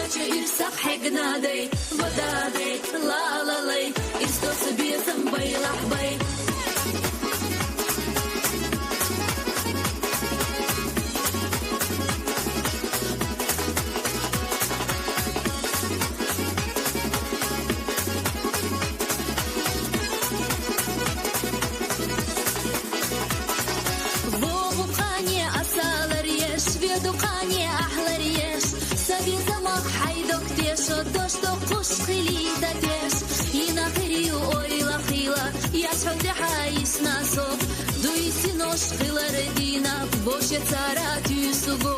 Istočio ir sakhegnaday, vodaday, lalalay, istočio biesam bailahbay. То, что кушкили да теш, и на хрию ойла хила, я шалдеха и снасов, дуиси нож хила редина, боже цара тюсуго,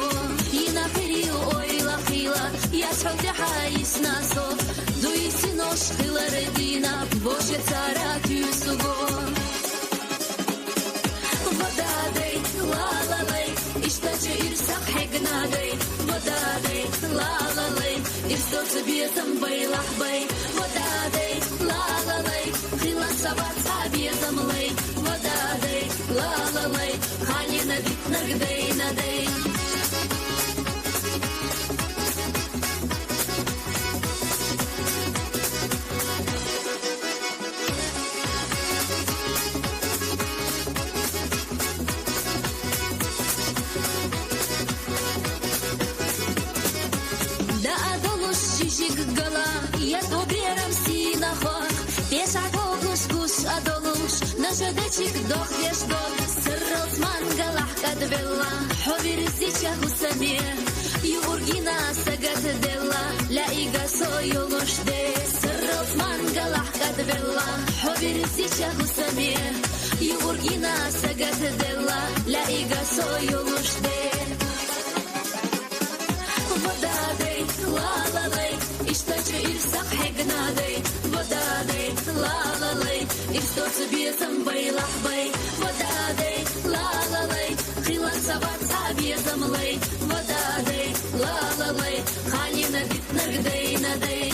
и на хрию ойла хила, я шалдеха и снасов, дуиси нож хила редина, боже цара тюсуго. Водадай, лалалай, иштаче ирсак хегнадай, водадай, лалалай. Istočio biesam bailahbay, vodaday, lalalay, khila sabatsa biesam lay, vodaday, lalalay, khalina bitnagday naday. Я доберам синахох, пеша когуш гуш адолуш, нажадечик дох вешдол, сыррос мангалах кадвелла, ховир зича хусаме, юргина сагат делла, ла ига союлуш де, сыррос мангалах кадвелла, ховир зича хусаме, юргина сагат делла, ла ига союлуш де. Vodaday, lalalay, istočio ir sakhegnaday, vodaday, lalalay, istočio biesam bailahbay, vodaday, lalalay, khila sabatsa biesam lay, vodaday, lalalay, khalina bitnagday naday.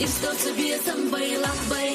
Istočio biesam bailahbay,